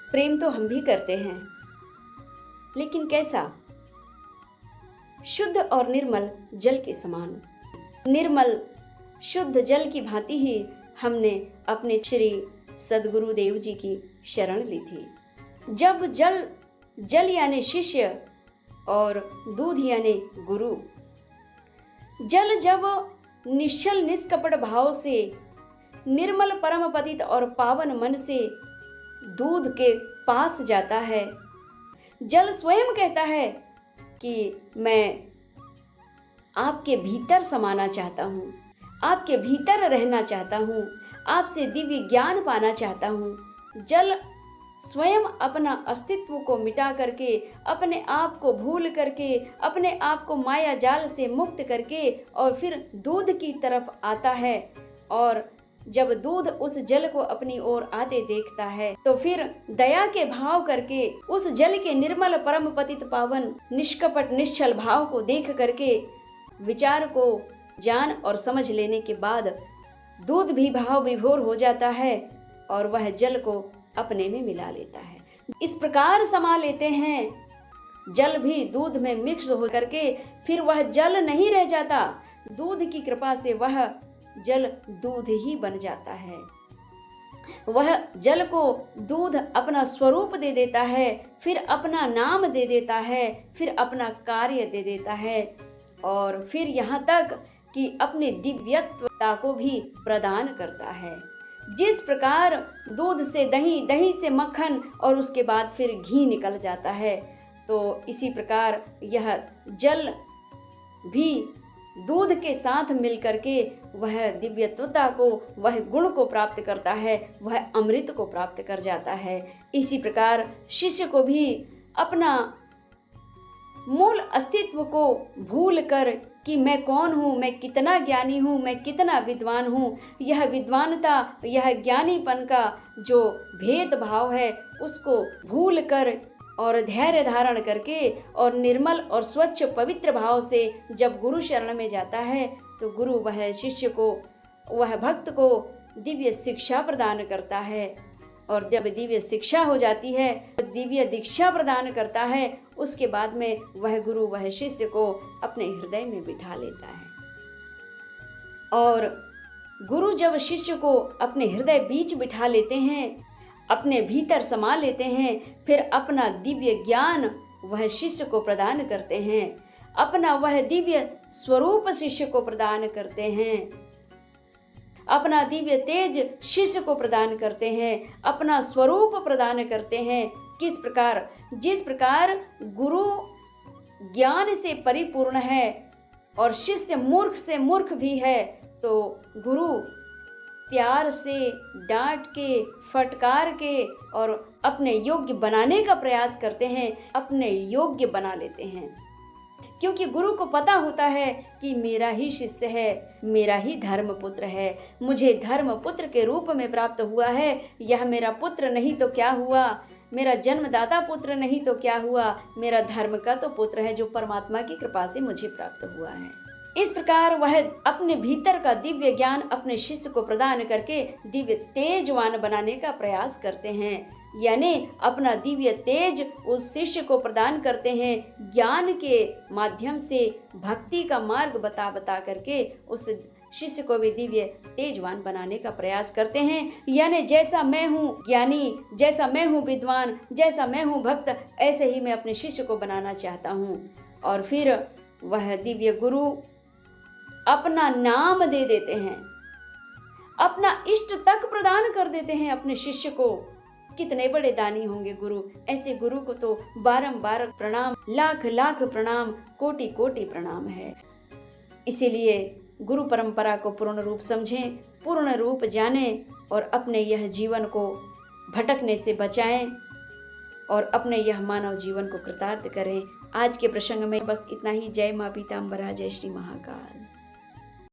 प्रेम तो हम भी करते हैं, लेकिन कैसा? शुद्ध और निर्मल जल के समान। निर्मल शुद्ध जल की भांति ही हमने अपने श्री सद्गुरुदेव जी की शरण ली थी। जब जल यानी शिष्य और दूध यानी गुरु। जल जब निश्चल निष्कपट भाव से, निर्मल परम पतित और पावन मन से दूध के पास जाता है, जल स्वयं कहता है कि मैं आपके भीतर समाना चाहता हूँ, आपके भीतर रहना चाहता हूँ, आपसे दिव्य ज्ञान पाना चाहता हूँ। जल स्वयं अपना अस्तित्व को मिटा करके, अपने आप को भूल करके, अपने आप को माया जाल से मुक्त करके और फिर दूध की तरफ आता है। और जब दूध उस जल को अपनी ओर आते देखता है तो फिर दया के भाव करके उस जल के निर्मल परम पतित पावन निष्कपट निश्चल भाव को देख करके विचार को जान और समझ लेने के बाद दूध भी भाव विभोर हो जाता है और वह जल को अपने में मिला लेता है। इस प्रकार समा लेते हैं। जल भी दूध में मिक्स हो करके फिर वह जल नहीं रह जाता, दूध की कृपा से वह जल दूध ही बन जाता है। वह जल को दूध अपना स्वरूप दे देता है, फिर अपना नाम दे देता है, फिर अपना कार्य दे देता है और फिर यहाँ तक कि अपने दिव्यत्वता को भी प्रदान करता है। जिस प्रकार दूध से दही, दही से मक्खन और उसके बाद फिर घी निकल जाता है, तो इसी प्रकार यह जल भी दूध के साथ मिलकर के वह दिव्यत्वता को, वह गुण को प्राप्त करता है, वह अमृत को प्राप्त कर जाता है। इसी प्रकार शिष्य को भी अपना मूल अस्तित्व को भूल कर कि मैं कौन हूँ, मैं कितना ज्ञानी हूँ, मैं कितना विद्वान हूँ, यह विद्वानता, यह ज्ञानीपन का जो भेदभाव है उसको भूल कर और धैर्य धारण करके और निर्मल और स्वच्छ पवित्र भाव से जब गुरु शरण में जाता है तो गुरु वह शिष्य को, वह भक्त को दिव्य शिक्षा प्रदान करता है। और जब दिव्य शिक्षा हो जाती है, दिव्य दीक्षा प्रदान करता है, उसके बाद में वह गुरु वह शिष्य को अपने हृदय में बिठा लेता है। और गुरु जब शिष्य को अपने हृदय बीच बिठा लेते हैं, अपने भीतर समा लेते हैं, फिर अपना दिव्य ज्ञान वह शिष्य को प्रदान करते हैं, अपना वह दिव्य स्वरूप शिष्य को प्रदान करते हैं, अपना दिव्य तेज शिष्य को प्रदान करते हैं, अपना स्वरूप प्रदान करते हैं। किस प्रकार? जिस प्रकार गुरु ज्ञान से परिपूर्ण है और शिष्य मूर्ख से मूर्ख भी है, तो गुरु प्यार से, डांट के, फटकार के और अपने योग्य बनाने का प्रयास करते हैं, अपने योग्य बना लेते हैं। क्योंकि गुरु को पता होता है कि मेरा ही शिष्य है, मेरा ही धर्म पुत्र है, मुझे धर्म पुत्र के रूप में प्राप्त हुआ है। यह मेरा पुत्र नहीं तो क्या हुआ, मेरा जन्मदाता पुत्र नहीं तो क्या हुआ, मेरा धर्म का तो पुत्र है जो परमात्मा की कृपा से मुझे प्राप्त हुआ है। इस प्रकार वह अपने भीतर का दिव्य ज्ञान अपने शिष्य को प्रदान करके दिव्य तेजवान बनाने का प्रयास करते हैं, यानी अपना दिव्य तेज उस शिष्य को प्रदान करते हैं। ज्ञान के माध्यम से भक्ति का मार्ग बता करके उस शिष्य को भी दिव्य तेजवान बनाने का प्रयास करते हैं। यानी जैसा मैं हूँ ज्ञानी, जैसा मैं हूँ विद्वान, जैसा मैं हूँ भक्त, ऐसे ही मैं अपने शिष्य को बनाना चाहता हूँ। और फिर वह दिव्य गुरु अपना नाम दे देते हैं, अपना इष्ट तक प्रदान कर देते हैं अपने शिष्य को। कितने बड़े दानी होंगे गुरु! ऐसे गुरु को तो बारंबार प्रणाम, लाख लाख प्रणाम, कोटि कोटि प्रणाम है। इसीलिए गुरु परंपरा को पूर्ण रूप समझें, पूर्ण रूप जानें और अपने यह जीवन को भटकने से बचाएं और अपने यह मानव जीवन को कृतार्थ करें। आज के प्रसंग में बस इतना ही। जय माँ पीताम्बरा, जय श्री महाकाल।